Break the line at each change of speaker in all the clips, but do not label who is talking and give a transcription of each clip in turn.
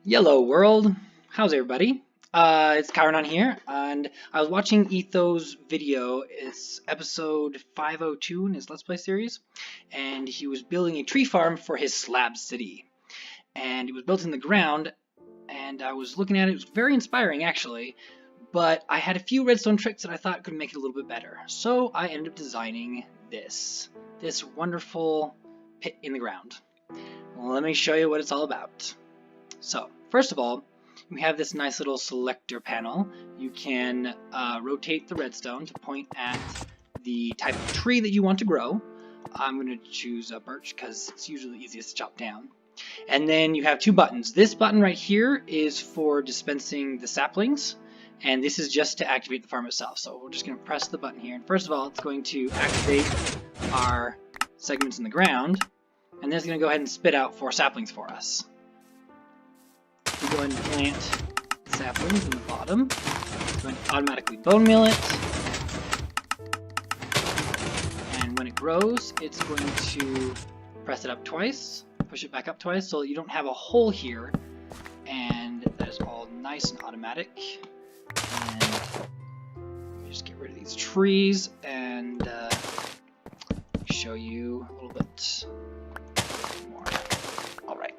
Yellow world, how's everybody? It's Kyron here, and I was watching Etho's video. It's episode 502 in his Let's Play series, and he was building a tree farm for his slab city. And it was built in the ground, and I was looking at it. It was very inspiring, actually, but I had a few redstone tricks that I thought could make it a little bit better. So I ended up designing this wonderful pit in the ground. Well, let me show you what it's all about. So, first of all, we have this nice little selector panel. You can rotate the redstone to point at the type of tree that you want to grow. I'm going to choose a birch because it's usually the easiest to chop down. And then you have two buttons. This button right here is for dispensing the saplings, and this is just to activate the farm itself. So we're just going to press the button here, and first of all, it's going to activate our segments in the ground, and then it's going to go ahead and spit out 4 saplings for us. We go ahead and plant saplings in the bottom. It's going to automatically bone meal it. And when it grows, it's going to press it up twice, push it back up twice, so you don't have a hole here. And that is all nice and automatic. And let me just get rid of these trees and show you a little bit more. All right.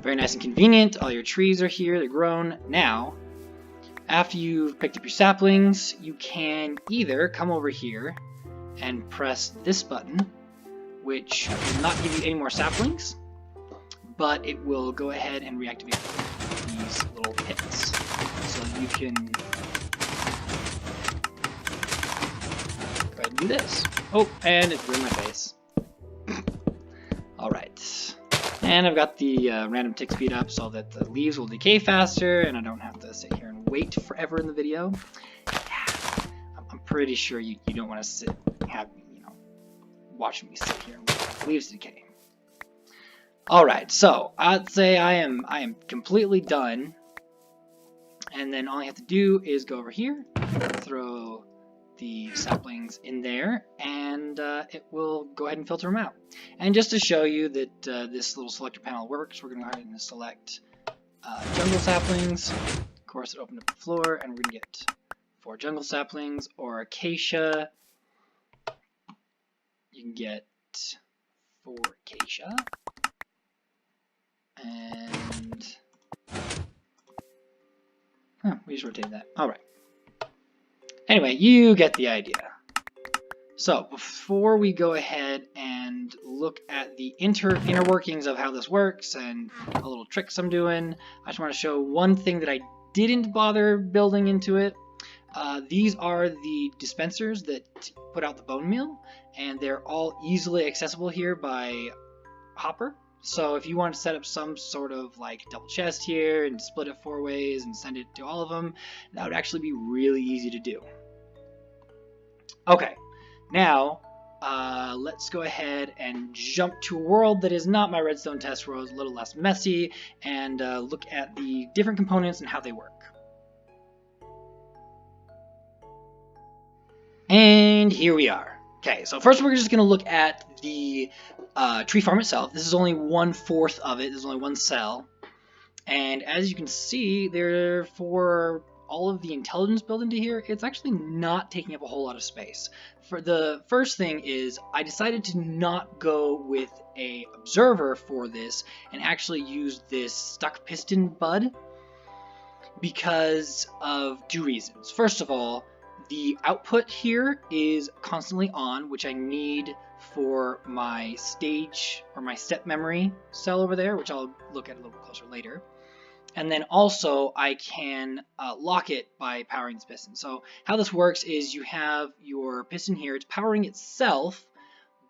Very nice and convenient. All your trees are here, they're grown. Now, after you've picked up your saplings, you can either come over here and press this button, which will not give you any more saplings, but it will go ahead and reactivate these little pits. So you can go ahead and do this. Oh, and it ruined my face. Alright. And I've got the random tick speed up so that the leaves will decay faster and I don't have to sit here and wait forever in the video. Yeah, I'm pretty sure you don't want to have me, watching me sit here and wait for the leaves to decay. Alright, so I'd say I am completely done. And then all I have to do is go over here, throw the saplings in there, and it will go ahead and filter them out. And just to show you that this little selector panel works, we're going to go ahead and select jungle saplings. Of course, it opened up the floor, and we're going to get 4 jungle saplings, or acacia. You can get 4 acacia. And we just rotated that. All right. Anyway, you get the idea. So, before we go ahead and look at the inner workings of how this works and a little tricks I'm doing, I just want to show one thing that I didn't bother building into it. These are the dispensers that put out the bone meal, and they're all easily accessible here by Hopper. So if you want to set up some sort of like double chest here and split it 4 ways and send it to all of them, that would actually be really easy to do. Okay, now let's go ahead and jump to a world that is not my redstone test world, it's a little less messy, and look at the different components and how they work. And here we are. Okay, so first we're just going to look at the tree farm itself. This is only 1/4 of it. There's only 1 cell. And as you can see, for all of the intelligence built into here, it's actually not taking up a whole lot of space. For the first thing is, I decided to not go with a observer for this and actually use this stuck piston bud because of 2 reasons. First of all, the output here is constantly on, which I need for my stage or my step memory cell over there, which I'll look at a little closer later. And then also I can lock it by powering this piston. So how this works is you have your piston here, it's powering itself,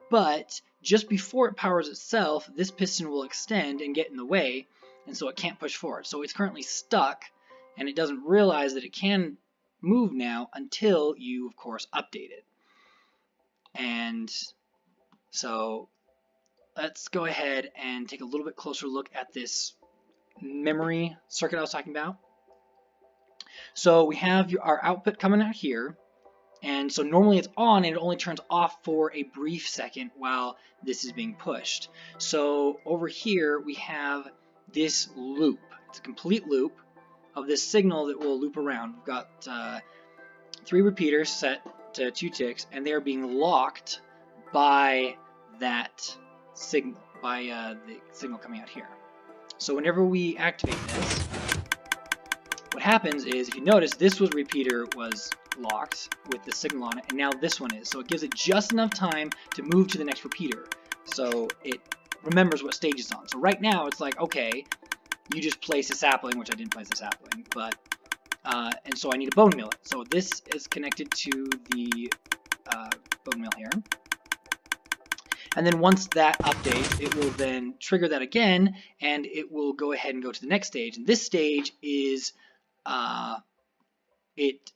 but just before it powers itself, this piston will extend and get in the way, and so it can't push forward. So it's currently stuck, and it doesn't realize that it can move now until you, of course, update it. And so let's go ahead and take a little bit closer look at this memory circuit I was talking about. So we have our output coming out here, And so normally it's on and it only turns off for a brief second while this is being pushed. So over here we have this loop. It's a complete loop of this signal that will loop around. We've got 3 repeaters set to 2 ticks, and they are being locked by that signal, by the signal coming out here. So whenever we activate this, what happens is, if you notice, this repeater was locked with the signal on it, and now this one is. So it gives it just enough time to move to the next repeater. So it remembers what stage it's on. So right now it's like, okay, you just place a sapling, which I didn't place a sapling, but and so I need to bone mill it. So this is connected to the bone mill here. And then once that updates, it will then trigger that again, and it will go ahead and go to the next stage. And this stage is it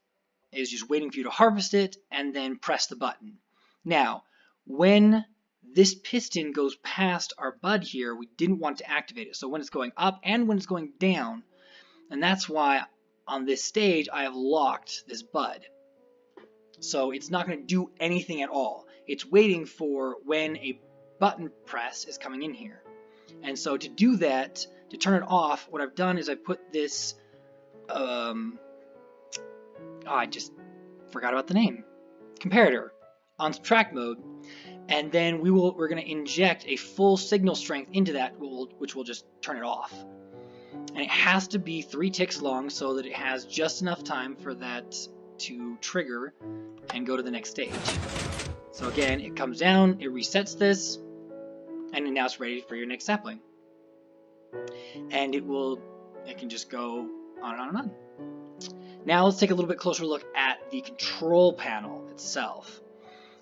is just waiting for you to harvest it and then press the button. Now, when this piston goes past our bud here, we didn't want to activate it. So when it's going up and when it's going down, and that's why on this stage I have locked this bud. So it's not going to do anything at all. It's waiting for when a button press is coming in here. And so to do that, to turn it off, what I've done is I put this I just forgot about the name. Comparator on subtract mode, and then we're going to inject a full signal strength into that, which will just turn it off. And it has to be 3 ticks long so that it has just enough time for that to trigger and go to the next stage. So again, it comes down, it resets this, and now it's ready for your next sapling. And it can just go on and on and on. Now let's take a little bit closer look at the control panel itself.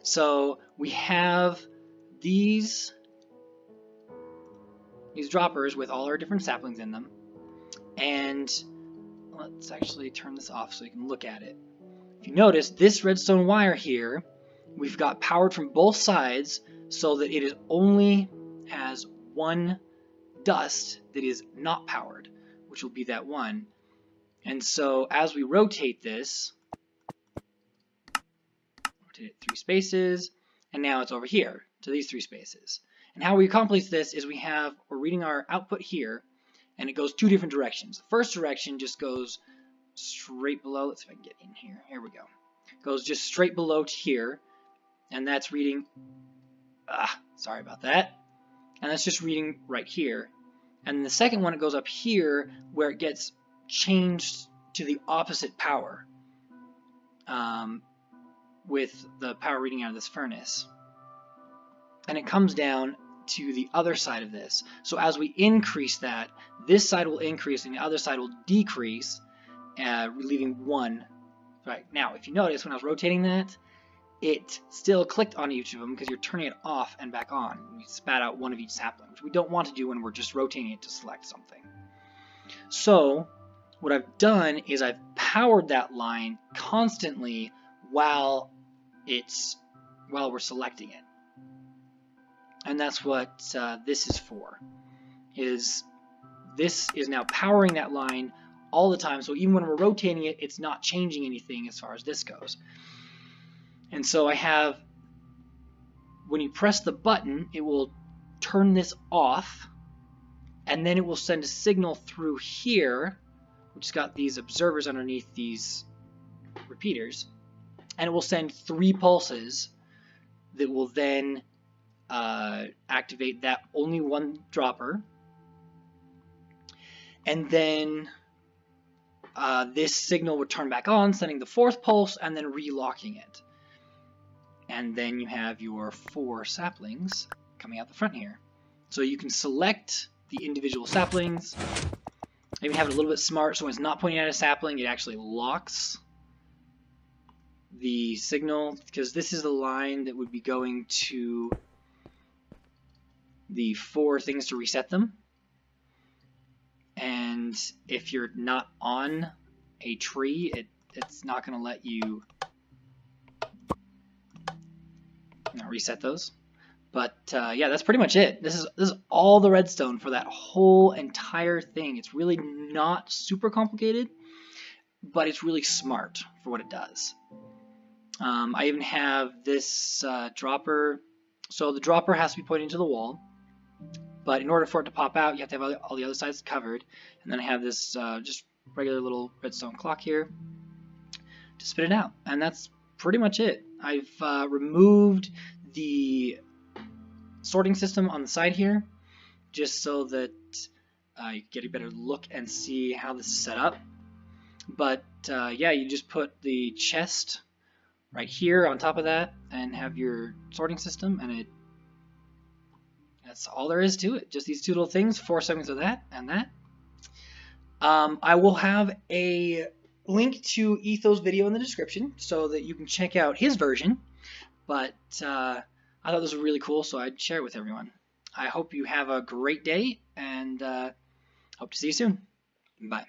So we have these droppers with all our different saplings in them. And let's actually turn this off so you can look at it. If you notice, this redstone wire here, we've got powered from both sides so that it only has one dust that is not powered, which will be that one. And so as we rotate this, rotate it 3 spaces, and now it's over here to these 3 spaces. And how we accomplish this is we're reading our output here, and it goes 2 different directions. The first direction just goes straight below. Let's see if I can get in here. Here we go. Goes just straight below to here, and that's reading, sorry about that. And that's just reading right here. And the second one, it goes up here where it gets changed to the opposite power with the power reading out of this furnace. And it comes down to the other side of this. So as we increase that, this side will increase and the other side will decrease, leaving 1. Right, now if you notice when I was rotating that, it still clicked on each of them because you're turning it off and back on. We spat out 1 of each sapling, which we don't want to do when we're just rotating it to select something. So what I've done is I've powered that line constantly while we're selecting it. And that's what this is for. This is now powering that line all the time. So even when we're rotating it, it's not changing anything as far as this goes. And so I have, when you press the button, it will turn this off, and then it will send a signal through here, which has got these observers underneath these repeaters, and it will send 3 pulses that will then activate that only 1 dropper, and then this signal would turn back on, sending the 4th pulse and then relocking it. And then you have your 4 saplings coming out the front here. So you can select the individual saplings. Maybe have it a little bit smart so when it's not pointing at a sapling, it actually locks the signal, because this is the line that would be going to the 4 things to reset them. And if you're not on a tree, it's not going to let you reset those. But yeah, that's pretty much it. This is all the redstone for that whole entire thing. It's really not super complicated, but it's really smart for what it does. I even have this dropper. So the dropper has to be pointing to the wall, but in order for it to pop out, you have to have all the other sides covered. And then I have this just regular little redstone clock here to spit it out. And that's pretty much it. I've removed the sorting system on the side here, just so that you get a better look and see how this is set up. But yeah, you just put the chest right here on top of that and have your sorting system, and that's all there is to it. Just these two little things, 4 segments of that and that. I will have a link to Etho's video in the description so that you can check out his version, but I thought this was really cool, so I'd share it with everyone. I hope you have a great day, and hope to see you soon. Bye.